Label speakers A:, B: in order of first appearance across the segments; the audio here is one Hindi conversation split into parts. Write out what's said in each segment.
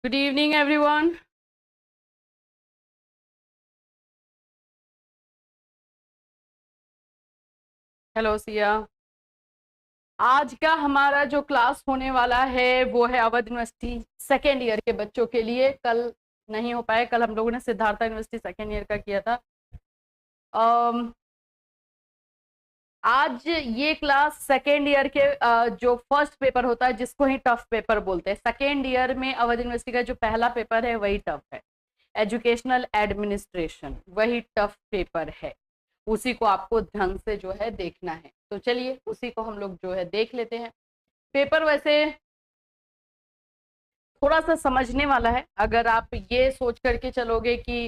A: Good evening, everyone. Hello Siya. आज का हमारा जो क्लास होने वाला है वो है अवध यूनिवर्सिटी सेकेंड ईयर के बच्चों के लिए। कल नहीं हो पाए, कल हम लोगों ने सिद्धार्थ यूनिवर्सिटी सेकेंड ईयर का किया था। आज ये क्लास सेकेंड ईयर के जो फर्स्ट पेपर होता है जिसको ही टफ पेपर बोलते हैं, सेकेंड ईयर में अवध यूनिवर्सिटी का जो पहला पेपर है वही टफ है। एजुकेशनल एडमिनिस्ट्रेशन वही टफ पेपर है, उसी को आपको ढंग से जो है देखना है। तो चलिए उसी को हम लोग जो है देख लेते हैं। पेपर वैसे थोड़ा सा समझने वाला है, अगर आप ये सोच करके चलोगे कि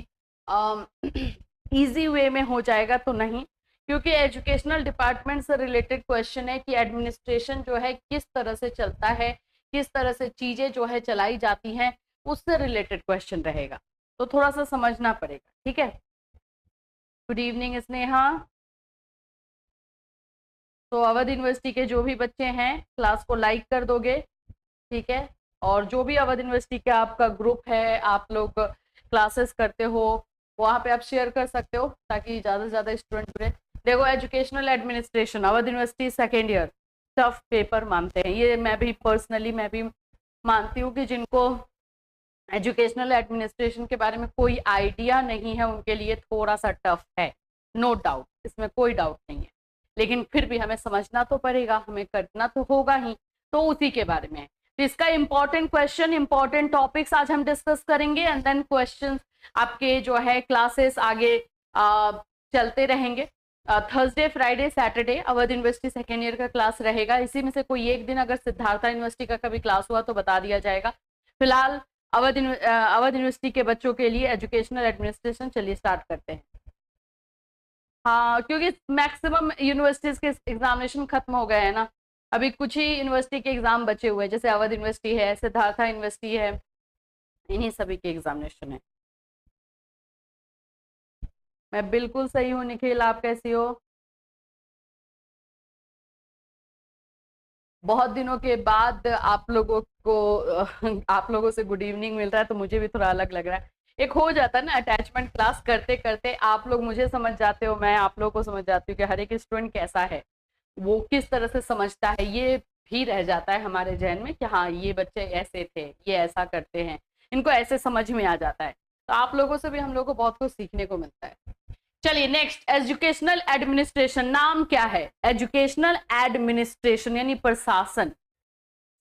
A: इजी वे में हो जाएगा तो नहीं, क्योंकि एजुकेशनल डिपार्टमेंट से रिलेटेड क्वेश्चन है कि एडमिनिस्ट्रेशन जो है किस तरह से चलता है, किस तरह से चीजें जो है चलाई जाती हैं, उससे रिलेटेड क्वेश्चन रहेगा, तो थोड़ा सा समझना पड़ेगा। ठीक है। Good evening Sneha. तो अवध यूनिवर्सिटी के जो भी बच्चे हैं क्लास को लाइक कर दोगे, ठीक है। और जो भी अवध यूनिवर्सिटी का आपका ग्रुप है, आप लोग क्लासेस करते हो, वहाँ पे आप शेयर कर सकते हो ताकि ज़्यादा से ज़्यादा स्टूडेंट जुड़े। देखो, educational administration Awadh university second year tough paper मानते हैं ये। मैं भी पर्सनली मानती हूँ कि जिनको एजुकेशनल एडमिनिस्ट्रेशन के बारे में कोई आइडिया नहीं है उनके लिए थोड़ा सा टफ है, नो डाउट, इसमें कोई डाउट नहीं है। लेकिन फिर भी हमें समझना तो पड़ेगा, हमें करना तो होगा ही, तो उसी के बारे में है। तो इसका इंपॉर्टेंट क्वेश्चन, इंपॉर्टेंट टॉपिक्स आज हम डिस्कस करेंगे एंड देन क्वेश्चंस आपके जो है क्लासेस आगे चलते रहेंगे। Thursday, Friday, Saturday Awadh university second year का क्लास रहेगा। इसी में से कोई एक दिन अगर सिद्धार्थ यूनिवर्सिटी का कभी क्लास हुआ तो बता दिया जाएगा। फिलहाल अवध यूनिवर्सिटी के बच्चों के लिए एजुकेशनल एडमिनिस्ट्रेशन, चलिए स्टार्ट करते हैं। हाँ, क्योंकि मैक्सिमम यूनिवर्सिटीज के एग्जामिनेशन खत्म हो गए हैं ना, अभी कुछ ही यूनिवर्सिटी के एग्जाम बचे हुए हैं, जैसे अवध यूनिवर्सिटी है, सिद्धार्था यूनिवर्सिटी है, इन्हीं सभी के एग्जामिनेशन है। मैं बिल्कुल सही हूँ निखिल, आप कैसी हो? बहुत दिनों के बाद आप लोगों से गुड इवनिंग मिल रहा है, तो मुझे भी थोड़ा अलग लग रहा है। एक हो जाता है ना अटैचमेंट, क्लास करते करते आप लोग मुझे समझ जाते हो, मैं आप लोगों को समझ जाती हूँ कि हर एक स्टूडेंट कैसा है, वो किस तरह से समझता है, ये भी रह जाता है हमारे जहन में कि हाँ ये बच्चे ऐसे थे, ये ऐसा करते हैं, इनको ऐसे समझ में आ जाता है। तो आप लोगों से भी हम लोग को बहुत कुछ सीखने को मिलता है। चलिए नेक्स्ट, एजुकेशनल एडमिनिस्ट्रेशन नाम क्या है? एजुकेशनल एडमिनिस्ट्रेशन यानी प्रशासन।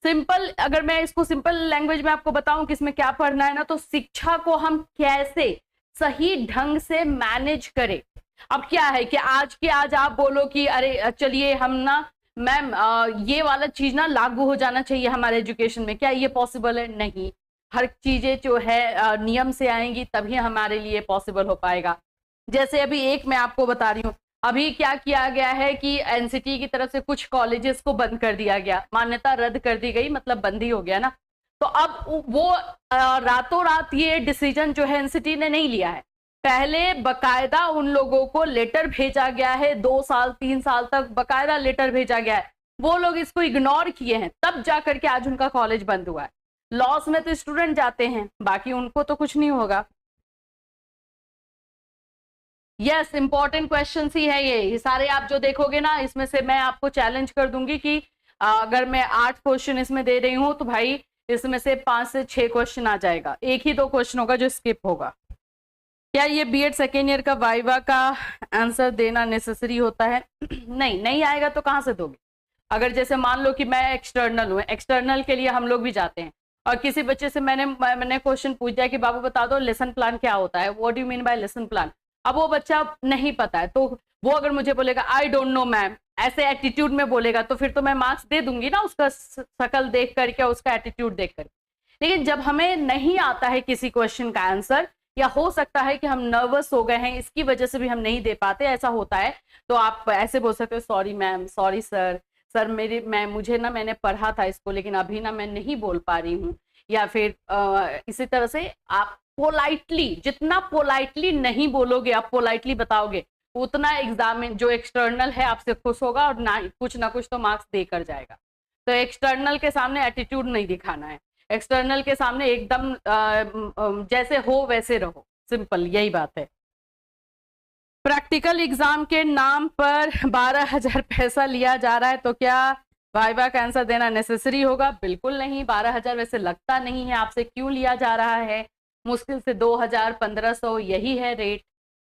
A: सिंपल, अगर मैं इसको सिंपल लैंग्वेज में आपको बताऊं कि इसमें क्या पढ़ना है ना, तो शिक्षा को हम कैसे सही ढंग से मैनेज करें। अब क्या है कि आज आप बोलो कि अरे चलिए हम ना मैम ये वाला चीज ना लागू हो जाना चाहिए हमारे एजुकेशन में, क्या ये पॉसिबल है? नहीं। हर चीजें जो है नियम से आएंगी तभी हमारे लिए पॉसिबल हो पाएगा। जैसे अभी एक मैं आपको बता रही हूँ, अभी क्या किया गया है कि एनसीटी की तरफ से कुछ कॉलेजेस को बंद कर दिया गया, मान्यता रद्द कर दी गई, मतलब बंद ही हो गया ना। तो अब वो रातों रात ये डिसीजन जो है एनसीटी ने नहीं लिया है, पहले बकायदा उन लोगों को लेटर भेजा गया है, 2 साल 3 साल तक बकायदा लेटर भेजा गया है, वो लोग इसको इग्नोर किए हैं, तब जाकर के आज उनका कॉलेज बंद हुआ है। लॉस में तो स्टूडेंट जाते हैं, बाकी उनको तो कुछ नहीं होगा। यस, इंपॉर्टेंट क्वेश्चन ही है ये सारे, आप जो देखोगे ना इसमें से मैं आपको चैलेंज कर दूंगी कि अगर मैं 8 क्वेश्चन इसमें दे रही हूँ तो भाई इसमें से 5 से 6 क्वेश्चन आ जाएगा, एक ही 2 क्वेश्चन होगा जो स्किप होगा। क्या ये बीएड सेकेंड ईयर का वाइवा का आंसर देना नेसेसरी होता है? नहीं, नहीं आएगा तो कहाँ से दोगे? अगर जैसे मान लो कि मैं एक्सटर्नल हूँ, एक्सटर्नल के लिए हम लोग भी जाते हैं, और किसी बच्चे से मैंने क्वेश्चन पूछ दिया कि बाबू बता दो लेसन प्लान क्या होता है, what do you mean by lesson plan. अब वो बच्चा नहीं पता है, तो वो अगर मुझे बोलेगा आई डोंट नो मैम, ऐसे एटीट्यूड में बोलेगा, तो फिर तो मैं मार्क्स दे दूंगी ना उसका शकल देख करके, उसका एटीट्यूड देख कर। लेकिन जब हमें नहीं आता है किसी क्वेश्चन का आंसर, या हो सकता है कि हम नर्वस हो गए हैं इसकी वजह से भी हम नहीं दे पाते, ऐसा होता है, तो आप ऐसे बोल सकते हो सॉरी मैम, सॉरी सर मुझे ना मैंने पढ़ा था इसको लेकिन अभी ना मैं नहीं बोल पा रही हूँ। या फिर इसी तरह से आप पोलाइटली, जितना पोलाइटली नहीं बोलोगे, आप पोलाइटली बताओगे, उतना एग्जाम जो एक्सटर्नल है आपसे खुश होगा और ना कुछ तो मार्क्स देकर जाएगा। तो एक्सटर्नल के सामने एटीट्यूड नहीं दिखाना है, एक्सटर्नल के सामने एकदम जैसे हो वैसे रहो, सिंपल यही बात है। प्रैक्टिकल एग्जाम के नाम पर 12,000 पैसा लिया जा रहा है, तो क्या वाइवा का आंसर देना नेसेसरी होगा? बिल्कुल नहीं। 12,000 वैसे लगता नहीं है, आपसे क्यों लिया जा रहा है? मुश्किल से 2,000 1500 यही है रेट,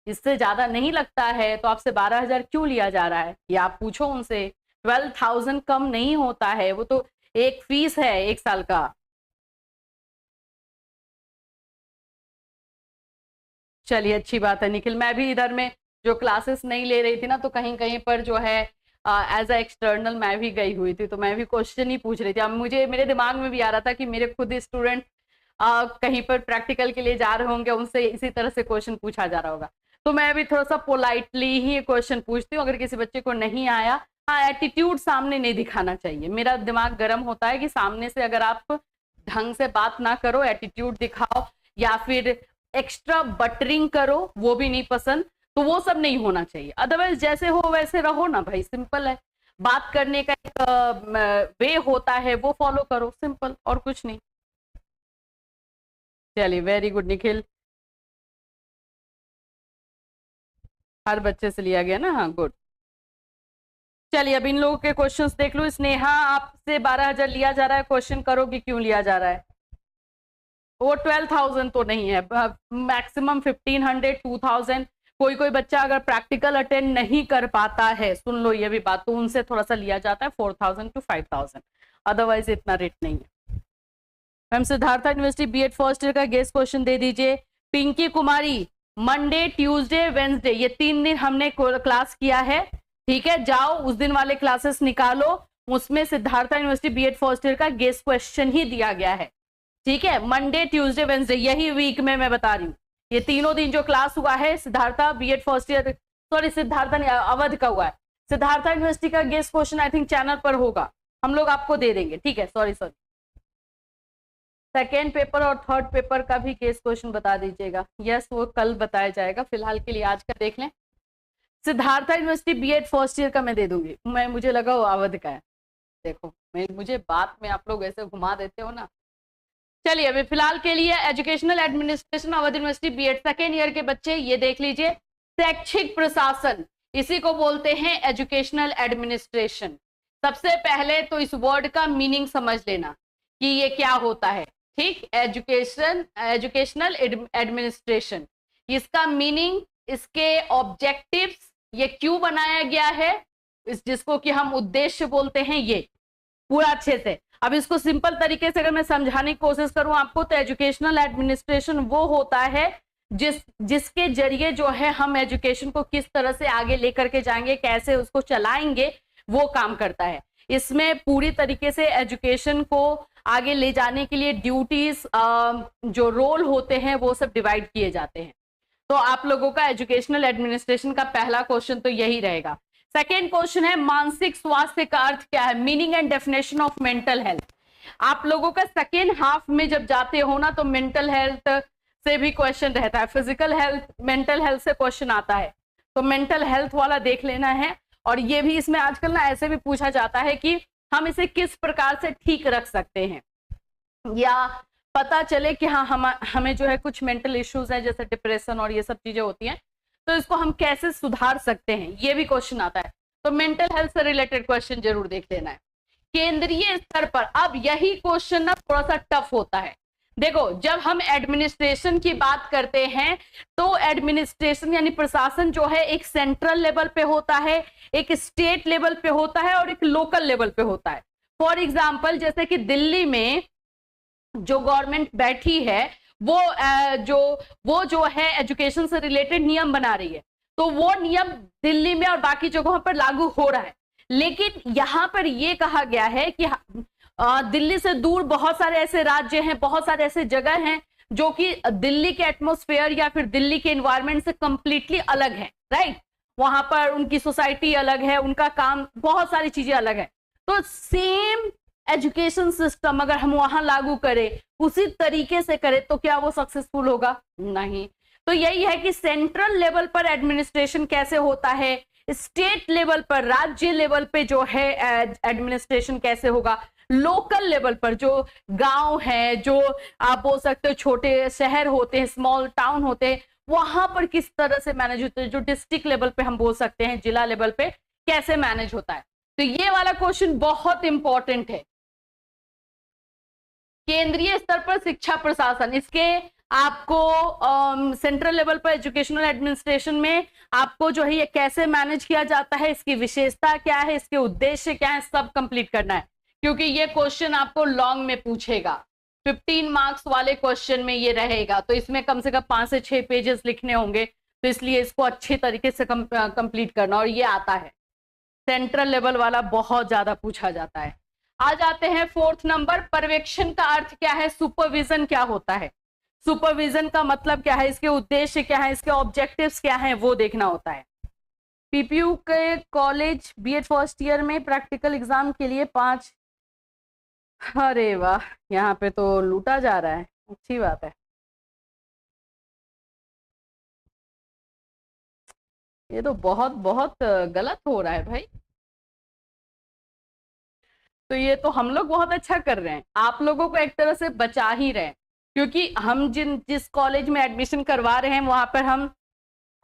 A: इससे ज्यादा नहीं लगता है, तो आपसे 12,000 क्यों लिया जा रहा है ये आप पूछो उनसे। 12,000 कम नहीं होता है, वो तो एक फीस है 1 साल का। चलिए अच्छी बात है निखिल। मैं भी इधर में जो क्लासेस नहीं ले रही थी ना, तो कहीं कहीं पर जो है एज अ एक्सटर्नल मैं भी गई हुई थी, तो मैं भी क्वेश्चन ही पूछ रही थी। अब मुझे मेरे दिमाग में भी आ रहा था कि मेरे खुद स्टूडेंट कहीं पर प्रैक्टिकल के लिए जा रहे होंगे, उनसे इसी तरह से क्वेश्चन पूछा जा रहा होगा, तो मैं भी थोड़ा सा पोलाइटली ही क्वेश्चन पूछती हूँ। अगर किसी बच्चे को नहीं आया, हाँ एटीट्यूड सामने नहीं दिखाना चाहिए। मेरा दिमाग गर्म होता है कि सामने से अगर आप ढंग से बात ना करो, एटीट्यूड दिखाओ या फिर एक्स्ट्रा बटरिंग करो, वो भी नहीं पसंद, तो वो सब नहीं होना चाहिए। अदरवाइज जैसे हो वैसे रहो ना भाई, सिंपल है। बात करने का एक वे होता है, वो फॉलो करो, सिंपल, और कुछ नहीं। चलिए वेरी गुड निखिल, हर बच्चे से लिया गया ना, हाँ गुड। चलिए अब इन लोगों के क्वेश्चंस देख लो। स्नेहा, आपसे 12,000 लिया जा रहा है, क्वेश्चन करो कि क्यों लिया जा रहा है। वो 12,000 तो नहीं है, मैक्सिमम 1,500 2,000। कोई कोई बच्चा अगर प्रैक्टिकल अटेंड नहीं कर पाता है, सुन लो ये भी बात, तो उनसे थोड़ा सा लिया जाता है 4,000 to 5,000, अदरवाइज इतना रेट नहीं है। Ma'am Siddhartha university BEd first year का गेस्ट क्वेश्चन दे दीजिए। Pinki Kumari, Monday Tuesday Wednesday ये 3 दिन हमने क्लास किया है, ठीक है, जाओ उस दिन वाले क्लासेस निकालो, उसमें Siddhartha university BEd first year का गेस्ट क्वेश्चन ही दिया गया है, ठीक है। मंडे ट्यूसडे वेंसडे यही वीक में मैं बता रही हूँ, ये तीनों दिन जो क्लास हुआ है Siddhartha BEd first year, sorry Siddhartha नहीं, अवध का हुआ है। सिद्धार्था यूनिवर्सिटी का guest question I think channel पर होगा, हम लोग आपको दे देंगे, ठीक है। सॉरी सेकेंड पेपर और थर्ड पेपर का भी गेस्ट क्वेश्चन बता दीजिएगा। यस वो कल बताया जाएगा, फिलहाल के लिए आज का देख लें। Siddhartha university BEd first year का मैं दे दूंगी, मुझे लगा वो अवध का है, देखो मुझे बात में आप लोग ऐसे घुमा देते हो ना। चलिए अभी फिलहाल के लिए educational administration Awadh university BEd second year के बच्चे ये देख लीजिए। शैक्षिक प्रशासन, इसी को बोलते हैं एजुकेशनल एडमिनिस्ट्रेशन। सबसे पहले तो इस वर्ड का मीनिंग समझ लेना कि ये क्या होता है, ठीक। एजुकेशनल एडमिनिस्ट्रेशन, इसका मीनिंग, इसके ऑब्जेक्टिव्स, ये क्यों बनाया गया है, जिसको कि हम उद्देश्य बोलते हैं, ये पूरा अच्छे से। अब इसको सिंपल तरीके से अगर मैं समझाने की कोशिश करूं आपको, तो एजुकेशनल एडमिनिस्ट्रेशन वो होता है जिसके जरिए जो है हम एजुकेशन को किस तरह से आगे लेकर के जाएंगे, कैसे उसको चलाएंगे, वो काम करता है। इसमें पूरी तरीके से एजुकेशन को आगे ले जाने के लिए ड्यूटीज, जो रोल होते हैं वो सब डिवाइड किए जाते हैं। तो आप लोगों का एजुकेशनल एडमिनिस्ट्रेशन का पहला क्वेश्चन तो यही रहेगा। सेकेंड क्वेश्चन है मानसिक स्वास्थ्य का अर्थ क्या है, meaning and definition of mental health. आप लोगों का सेकेंड हाफ में जब जाते हो ना, तो मेंटल हेल्थ से भी क्वेश्चन रहता है, फिजिकल हेल्थ, मेंटल हेल्थ से क्वेश्चन आता है, तो मेंटल हेल्थ वाला देख लेना है। और ये भी इसमें आजकल ना ऐसे भी पूछा जाता है कि हम इसे किस प्रकार से ठीक रख सकते हैं, या पता चले कि हाँ हमें जो है कुछ मेंटल इश्यूज है, जैसे डिप्रेशन और ये सब चीजें होती हैं, तो इसको हम कैसे सुधार सकते हैं, ये भी क्वेश्चन आता है। तो मेंटल हेल्थ से रिलेटेड क्वेश्चन जरूर देख लेना है। केंद्रीय स्तर पर, अब यही क्वेश्चन ना थोड़ा सा टफ होता है। देखो जब हम एडमिनिस्ट्रेशन की बात करते हैं, तो एडमिनिस्ट्रेशन यानी प्रशासन जो है एक सेंट्रल लेवल पे होता है, एक स्टेट लेवल पे होता है और एक लोकल लेवल पे होता है। फॉर एग्जाम्पल जैसे कि दिल्ली में जो गवर्नमेंट बैठी है, वो जो है एजुकेशन से रिलेटेड नियम बना रही है, तो वो नियम दिल्ली में और बाकी जगहों पर लागू हो रहा है। लेकिन यहाँ पर ये कहा गया है कि दिल्ली से दूर बहुत सारे ऐसे राज्य हैं, बहुत सारे ऐसे जगह हैं जो कि दिल्ली के एटमॉस्फेयर या फिर दिल्ली के एनवायरनमेंट से कंप्लीटली अलग है, राइट। वहां पर उनकी सोसाइटी अलग है, उनका काम, बहुत सारी चीजें अलग है। तो सेम एजुकेशन सिस्टम अगर हम वहां लागू करें, उसी तरीके से करें, तो क्या वो सक्सेसफुल होगा? नहीं। तो यही है कि सेंट्रल लेवल पर एडमिनिस्ट्रेशन कैसे होता है, स्टेट लेवल पर, राज्य लेवल पे जो है एडमिनिस्ट्रेशन कैसे होगा, लोकल लेवल पर जो गांव है, जो आप बोल सकते हो छोटे शहर होते हैं, स्मॉल टाउन होते हैं, वहां पर किस तरह से मैनेज होते हैं, जो डिस्ट्रिक्ट लेवल पे हम बोल सकते हैं, जिला लेवल पे कैसे मैनेज होता है। तो ये वाला क्वेश्चन बहुत इंपॉर्टेंट है। केंद्रीय स्तर पर शिक्षा प्रशासन, इसके आपको सेंट्रल लेवल पर एजुकेशनल एडमिनिस्ट्रेशन में आपको जो है ये कैसे मैनेज किया जाता है, इसकी विशेषता क्या है, इसके उद्देश्य क्या है, सब कंप्लीट करना है, क्योंकि ये क्वेश्चन आपको लॉन्ग में पूछेगा। 15 मार्क्स वाले क्वेश्चन में ये रहेगा, तो इसमें कम से कम 5 से 6 पेजेस लिखने होंगे, तो इसलिए इसको अच्छे तरीके से कंप्लीट करना, और ये आता है सेंट्रल लेवल वाला बहुत ज्यादा पूछा जाता है। आ जाते हैं 4th नंबर, पर्यवेक्षण का अर्थ क्या है, सुपरविजन क्या होता है, सुपरविजन का मतलब क्या है, इसके उद्देश्य क्या है, इसके ऑब्जेक्टिव्स क्या है, वो देखना होता है। पीपीयू के कॉलेज बीएड फर्स्ट ईयर में प्रैक्टिकल एग्जाम के लिए 5, अरे वाह, यहाँ पे तो लूटा जा रहा है, अच्छी बात है। ये तो बहुत बहुत गलत हो रहा है भाई। तो ये तो हम लोग बहुत अच्छा कर रहे हैं, आप लोगों को एक तरह से बचा ही रहे हैं, क्योंकि हम जिस कॉलेज में एडमिशन करवा रहे हैं वहां पर हम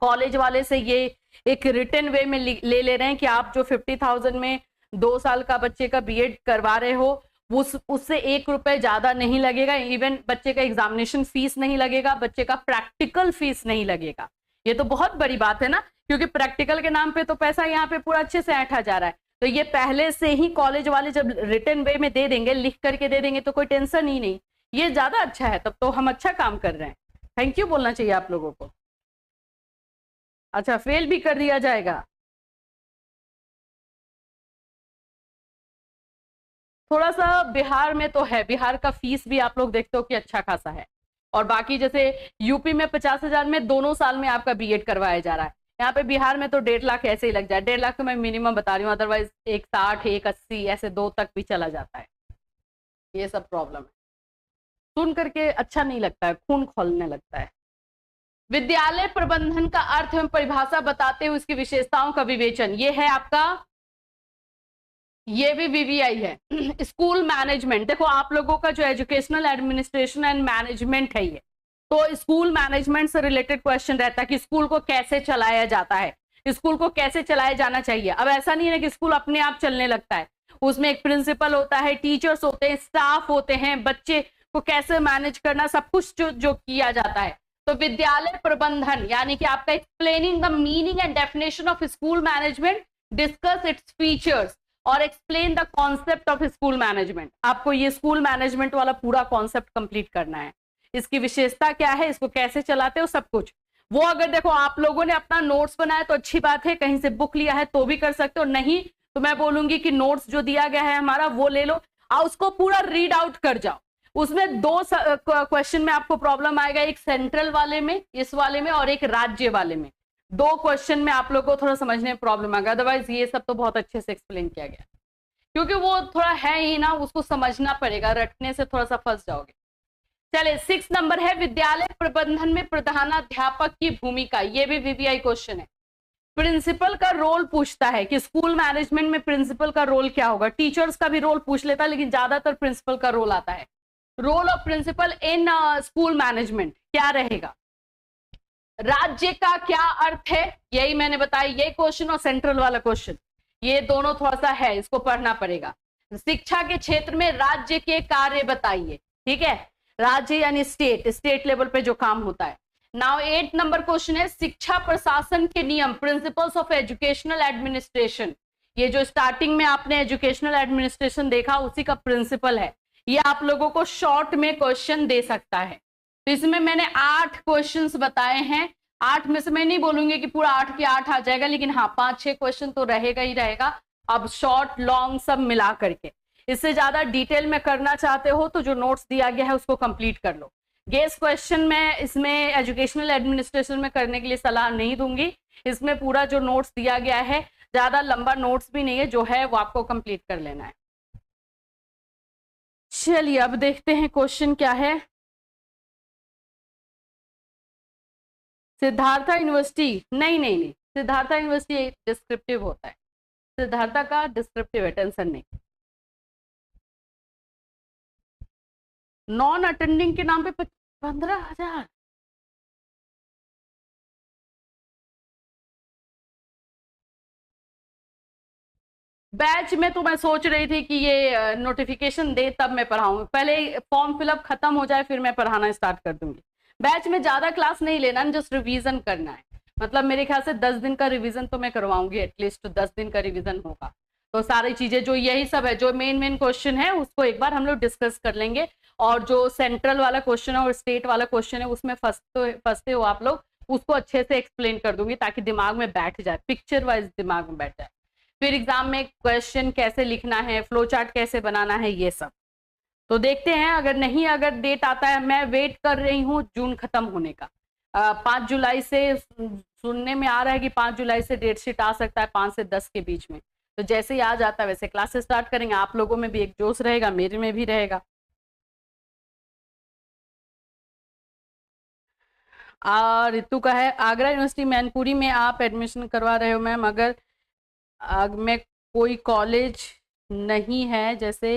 A: कॉलेज वाले से ये एक रिटन वे में ले ले रहे हैं कि आप जो 50,000 में 2 साल का बच्चे का बीएड करवा रहे हो, उससे 1 रुपए ज्यादा नहीं लगेगा, इवन बच्चे का एग्जामिनेशन फीस नहीं लगेगा, बच्चे का प्रैक्टिकल फीस नहीं लगेगा। ये तो बहुत बड़ी बात है ना, क्योंकि प्रैक्टिकल के नाम पे तो पैसा यहाँ पे पूरा अच्छे से ऐंठा जा रहा है। तो ये पहले से ही कॉलेज वाले जब रिटन वे में दे देंगे, लिख करके दे देंगे, तो कोई टेंशन ही नहीं, ये ज्यादा अच्छा है, तब तो हम अच्छा काम कर रहे हैं। थैंक यू बोलना चाहिए आप लोगों को। अच्छा, फेल भी कर दिया जाएगा, थोड़ा सा बिहार में तो है, बिहार का फीस भी आप लोग देखते हो कि अच्छा खासा है, और बाकी जैसे यूपी में 50,000 में दोनों साल में आपका बीएड करवाया जा रहा है, यहाँ पे बिहार में तो 1.5 लाख ऐसे ही लग जाए, 1.5 लाख तो मैं मिनिमम बता रही हूँ, अदरवाइज 160, 180 ऐसे 2 तक भी चला जाता है। ये सब प्रॉब्लम है, सुन करके अच्छा नहीं लगता है, खून खोलने लगता है। विद्यालय प्रबंधन का अर्थ एवं परिभाषा बताते हुए इसकी विशेषताओं का विवेचन, ये है आपका, ये भी वीवीआई है। स्कूल मैनेजमेंट, देखो आप लोगों का जो एजुकेशनल एडमिनिस्ट्रेशन एंड मैनेजमेंट है, ये तो स्कूल मैनेजमेंट से रिलेटेड क्वेश्चन रहता है कि स्कूल को कैसे चलाया जाता है, स्कूल को कैसे चलाया जाना चाहिए। अब ऐसा नहीं है कि स्कूल अपने आप चलने लगता है, उसमें एक प्रिंसिपल होता है, टीचर्स होते हैं, स्टाफ होते हैं, बच्चे को कैसे मैनेज करना, सब कुछ जो किया जाता है। तो विद्यालय प्रबंधन यानी कि आपका explaining the meaning and definition of school management, discuss its features और explain the concept of school management. आपको ये स्कूल मैनेजमेंट वाला पूरा कॉन्सेप्ट कंप्लीट करना है, इसकी विशेषता क्या है, इसको कैसे चलाते हो, सब कुछ। वो अगर देखो आप लोगों ने अपना नोट्स बनाया तो अच्छी बात है, कहीं से बुक लिया है तो भी कर सकते हो, नहीं तो मैं बोलूंगी कि नोट्स जो दिया गया है हमारा वो ले लो और उसको पूरा रीड आउट कर जाओ। उसमें 2 क्वेश्चन में आपको प्रॉब्लम आएगा, एक सेंट्रल वाले में, इस वाले में, और एक राज्य वाले में। 2 क्वेश्चन में आप लोग को थोड़ा समझने में प्रॉब्लम आएगा, अदरवाइज ये सब तो बहुत अच्छे से एक्सप्लेन किया गया, क्योंकि वो थोड़ा है ही ना, उसको समझना पड़ेगा, रटने से थोड़ा सा फंस जाओगे। चले 6 नंबर है, विद्यालय प्रबंधन में प्रधानाध्यापक की भूमिका, ये भी वीवीआई क्वेश्चन है। प्रिंसिपल का रोल पूछता है कि स्कूल मैनेजमेंट में प्रिंसिपल का रोल क्या होगा, टीचर्स का भी रोल पूछ लेता है, लेकिन ज्यादातर प्रिंसिपल का रोल आता है। Role of principal in school management क्या रहेगा, राज्य का क्या अर्थ है, यही मैंने बताया, ये क्वेश्चन और सेंट्रल वाला क्वेश्चन, ये दोनों थोड़ा सा है, इसको पढ़ना पड़ेगा। शिक्षा के क्षेत्र में राज्य के कार्य बताइए, ठीक है, राज्य यानी स्टेट, स्टेट लेवल पे जो काम होता है। नाउ 8 नंबर क्वेश्चन है, शिक्षा प्रशासन के नियम, प्रिंसिपल्स ऑफ एजुकेशनल एडमिनिस्ट्रेशन। ये जो स्टार्टिंग में आपने एजुकेशनल एडमिनिस्ट्रेशन देखा उसी का प्रिंसिपल है, ये आप लोगों को शॉर्ट में क्वेश्चन दे सकता है। तो इसमें मैंने 8 क्वेश्चंस बताए हैं, 8 में से मैं नहीं बोलूंगी कि पूरा 8 के 8 आ जाएगा, लेकिन हाँ 5-6 क्वेश्चन तो रहेगा ही रहेगा, अब शॉर्ट लॉन्ग सब मिला करके। इससे ज्यादा डिटेल में करना चाहते हो तो जो नोट्स दिया गया है उसको कंप्लीट कर लो। गेस क्वेश्चन में इसमें एजुकेशनल एडमिनिस्ट्रेशन में करने के लिए सलाह नहीं दूंगी, इसमें पूरा जो नोट्स दिया गया है, ज्यादा लंबा नोट्स भी नहीं है, जो है वो आपको कंप्लीट कर लेना है। चलिए अब देखते हैं क्वेश्चन क्या है। सिद्धार्था यूनिवर्सिटी, नहीं नहीं नहीं, सिद्धार्था यूनिवर्सिटी डिस्क्रिप्टिव होता है, सिद्धार्था का डिस्क्रिप्टिव है, टेंशन नहीं। नॉन अटेंडिंग के नाम पे 15,000? बैच में तो मैं सोच रही थी कि ये नोटिफिकेशन दे तब मैं पढ़ाऊँ, पहले फॉर्म फिलअप खत्म हो जाए फिर मैं पढ़ाना स्टार्ट कर दूंगी। बैच में ज्यादा क्लास नहीं लेना, जस्ट रिवीजन करना है। मतलब मेरे ख्याल से 10 दिन का रिवीजन तो मैं करवाऊंगी, एटलीस्ट 10 दिन का रिवीजन होगा। तो सारी चीजें जो यही सब है, जो मेन मेन क्वेश्चन है उसको एक बार हम लोग डिस्कस कर लेंगे। और जो सेंट्रल वाला क्वेश्चन है और स्टेट वाला क्वेश्चन है उसमें फंसते हो आप लोग, उसको अच्छे से एक्सप्लेन कर दूंगी ताकि दिमाग में बैठ जाए, पिक्चर वाइज दिमाग में बैठ जाए। फिर एग्जाम में क्वेश्चन कैसे लिखना है, फ्लो चार्ट कैसे बनाना है, ये सब तो देखते हैं। अगर नहीं, अगर डेट आता है, मैं वेट कर रही हूँ जून खत्म होने का। 5 जुलाई से सुनने में आ रहा है कि 5 जुलाई से डेट शीट आ सकता है, 5 से 10 के बीच में। तो जैसे ही आ जाता है वैसे क्लासेस स्टार्ट करेंगे, आप लोगों में भी एक जोश रहेगा, मेरे में भी रहेगा। ऋतु का है, आगरा यूनिवर्सिटी मैनपुरी में आप एडमिशन करवा रहे हो मैम, अगर में कोई कॉलेज नहीं है, जैसे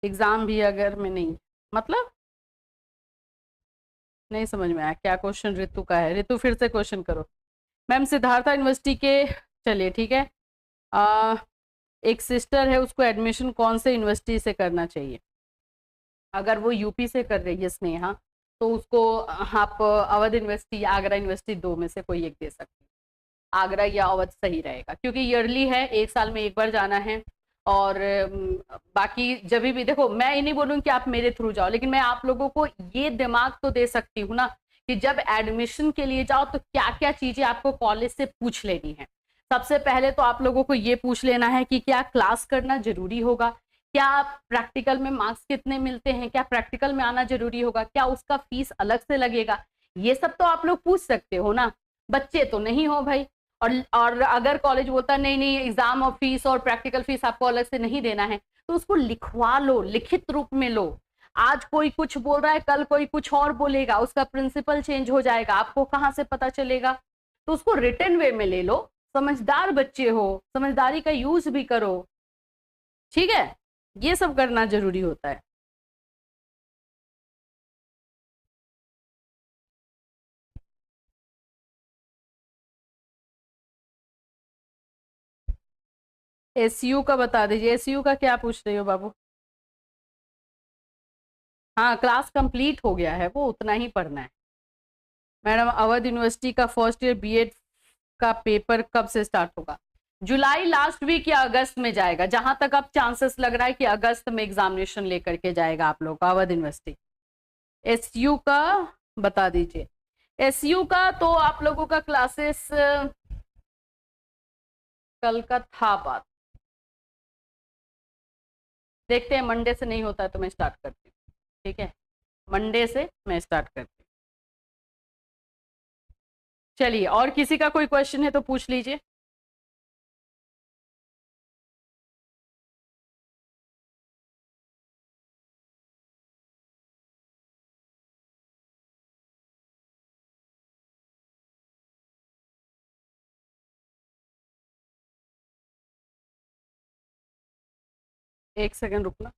A: एग्जाम भी अगर में नहीं, मतलब नहीं समझ में आया क्या क्वेश्चन ऋतु का है। ऋतु फिर से क्वेश्चन करो। मैम सिद्धार्था यूनिवर्सिटी के, चलिए ठीक है। आ, एक सिस्टर है, उसको एडमिशन कौन से यूनिवर्सिटी से करना चाहिए? अगर वो यूपी से कर रही है स्नेहा, तो उसको आप अवध यूनिवर्सिटी या आगरा यूनिवर्सिटी, दो में से कोई एक दे सकती है। आगरा या अवध सही रहेगा, क्योंकि ईयरली है, एक साल में एक बार जाना है। और बाकी जब भी देखो, मैं ये नहीं बोलूँ कि आप मेरे थ्रू जाओ, लेकिन मैं आप लोगों को ये दिमाग तो दे सकती हूँ ना कि जब एडमिशन के लिए जाओ तो क्या क्या चीजें आपको कॉलेज से पूछ लेनी है। सबसे पहले तो आप लोगों को ये पूछ लेना है कि क्या क्लास करना जरूरी होगा, क्या प्रैक्टिकल में मार्क्स कितने मिलते हैं, क्या प्रैक्टिकल में आना जरूरी होगा, क्या उसका फीस अलग से लगेगा। ये सब तो आप लोग पूछ सकते हो ना, बच्चे तो नहीं हो भाई। और अगर कॉलेज बोलता नहीं नहीं, एग्जाम और फीस और प्रैक्टिकल फीस आपको अलग से नहीं देना है, तो उसको लिखवा लो, लिखित रूप में लो। आज कोई कुछ बोल रहा है, कल कोई कुछ और बोलेगा, उसका प्रिंसिपल चेंज हो जाएगा, आपको कहाँ से पता चलेगा। तो उसको रिटर्न वे में ले लो। समझदार बच्चे हो, समझदारी का यूज भी करो। ठीक है, ये सब करना जरूरी होता है। एसयू का बता दीजिए, एसयू का क्या पूछ रही हो बाबू? हाँ, क्लास कंप्लीट हो गया है, वो उतना ही पढ़ना है। मैडम अवध यूनिवर्सिटी का फर्स्ट ईयर बीएड का पेपर कब से स्टार्ट होगा? जुलाई लास्ट वीक या अगस्त में जाएगा, जहां तक अब चांसेस लग रहा है कि अगस्त में एग्जामिनेशन लेकर के जाएगा आप लोग का अवध यूनिवर्सिटी। एसयू का बता दीजिए। एसयू का तो आप लोगों का क्लासेस कल का था बात, देखते हैं, मंडे से नहीं होता है तो मैं स्टार्ट करती हूँ। ठीक है, मंडे से मैं स्टार्ट करती हूँ। चलिए, और किसी का कोई क्वेश्चन है तो पूछ लीजिए। एक सेकंड रुकना।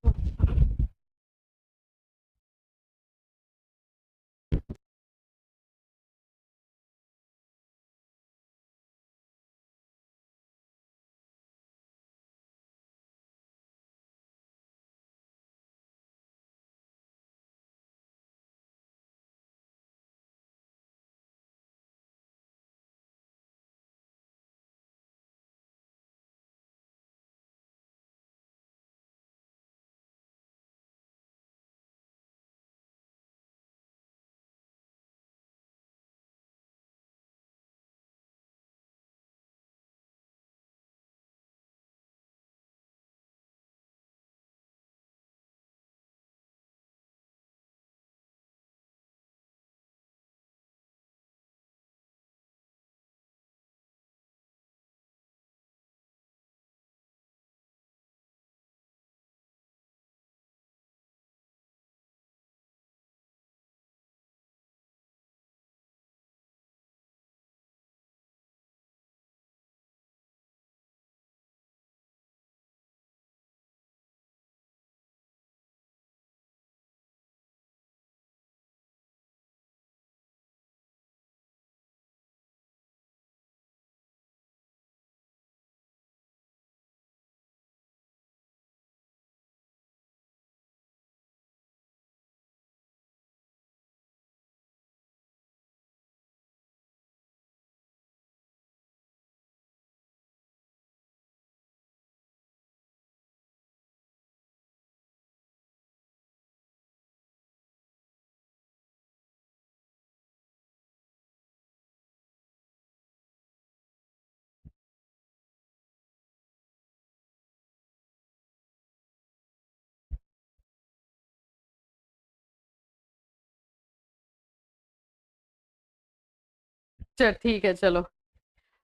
A: चल ठीक है, चलो।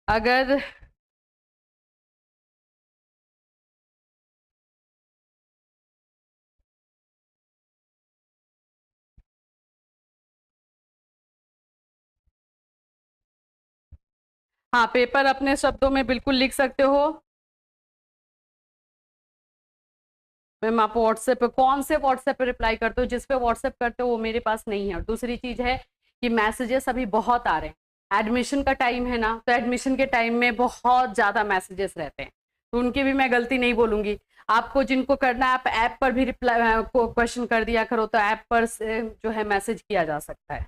A: अगर हाँ, पेपर अपने शब्दों में बिल्कुल लिख सकते हो। मैम आप व्हाट्सएप पे, कौन से व्हाट्सएप पे रिप्लाई करते हो? जिस पे व्हाट्सएप करते हो वो मेरे पास नहीं है। और दूसरी चीज है कि मैसेजेस अभी बहुत आ रहे हैं, एडमिशन का टाइम है ना, तो एडमिशन के टाइम में बहुत ज्यादा मैसेजेस रहते हैं, तो उनकी भी मैं गलती नहीं बोलूंगी। आपको जिनको करना है, आप ऐप पर भी रिप्लाई क्वेश्चन कर दिया करो, तो ऐप पर से जो है मैसेज किया जा सकता है।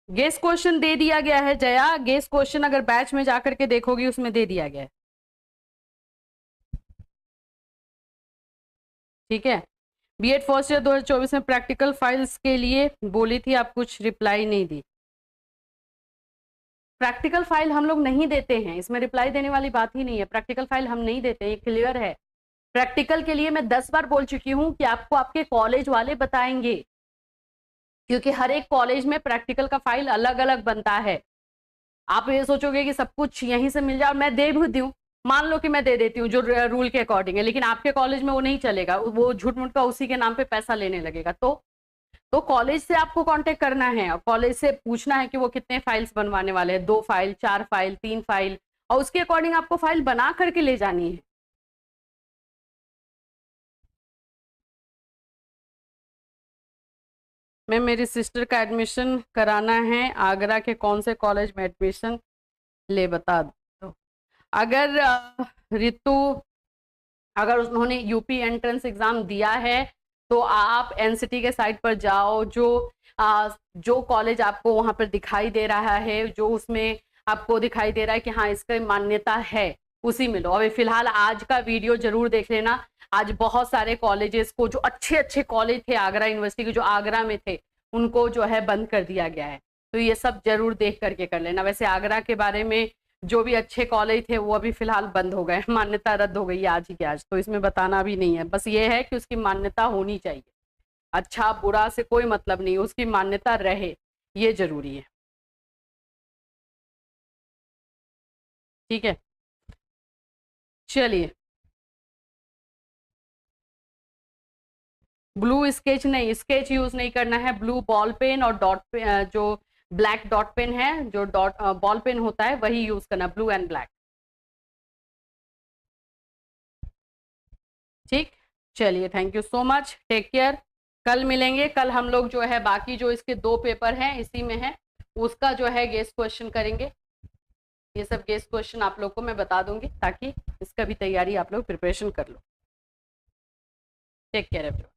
A: गेस क्वेश्चन दे दिया गया है जया, गेस क्वेश्चन अगर बैच में जाकर के देखोगी उसमें दे दिया गया है। ठीक है। बीएड फर्स्ट ईयर 2024 में प्रैक्टिकल फाइल्स के लिए बोली थी, आप कुछ रिप्लाई नहीं दी। प्रैक्टिकल फाइल हम लोग नहीं देते हैं, इसमें रिप्लाई देने वाली बात ही नहीं है। प्रैक्टिकल फाइल हम नहीं देते, ये क्लियर है। प्रैक्टिकल के लिए मैं 10 बार बोल चुकी हूँ कि आपको आपके कॉलेज वाले बताएंगे, क्योंकि हर एक कॉलेज में प्रैक्टिकल का फाइल अलग अलग बनता है। आप ये सोचोगे कि सब कुछ यहीं से मिल जाए और मैं दे भी दूं, मान लो कि मैं दे देती हूँ जो रूल के अकॉर्डिंग है, लेकिन आपके कॉलेज में वो नहीं चलेगा, वो झूठ मूठ का उसी के नाम पे पैसा लेने लगेगा। तो कॉलेज से आपको कांटेक्ट करना है और कॉलेज से पूछना है कि वो कितने फाइल्स बनवाने वाले हैं, 2 फाइल, 4 फाइल, 3 फाइल, और उसके अकॉर्डिंग आपको फाइल बना करके ले जानी है। मैं, मेरी सिस्टर का एडमिशन कराना है, आगरा के कौन से कॉलेज में एडमिशन ले बता दो। अगर रितु, अगर उन्होंने यूपी एंट्रेंस एग्जाम दिया है तो आप एनसीटी के साइट पर जाओ, जो कॉलेज आपको वहां पर दिखाई दे रहा है, जो उसमें आपको दिखाई दे रहा है कि हाँ इसका मान्यता है, उसी में लो। अभी फिलहाल आज का वीडियो जरूर देख लेना। आज बहुत सारे कॉलेजेस को, जो अच्छे अच्छे कॉलेज थे आगरा यूनिवर्सिटी के, जो आगरा में थे, उनको जो है बंद कर दिया गया है। तो ये सब जरूर देख करके कर लेना। वैसे आगरा के बारे में जो भी अच्छे कॉलेज थे वो अभी फिलहाल बंद हो गए, मान्यता रद्द हो गई आज ही के आज, तो इसमें बताना भी नहीं है। बस ये है कि उसकी मान्यता होनी चाहिए, अच्छा बुरा से कोई मतलब नहीं, उसकी मान्यता रहे, ये जरूरी है। ठीक है, चलिए। ब्लू स्केच नहीं, स्केच यूज नहीं करना है, ब्लू बॉल पेन और डॉट पे, जो ब्लैक डॉट पेन है, जो डॉट बॉल पेन होता है वही यूज करना, ब्लू एंड ब्लैक। ठीक, चलिए, thank you so much, take care. कल मिलेंगे। कल हम लोग जो है बाकी जो इसके 2 पेपर हैं इसी में है, उसका जो है गेस क्वेश्चन करेंगे। ये सब गेस क्वेश्चन आप लोग को मैं बता दूंगी ताकि इसका भी तैयारी आप लोग प्रिपरेशन कर लो। Take care everyone.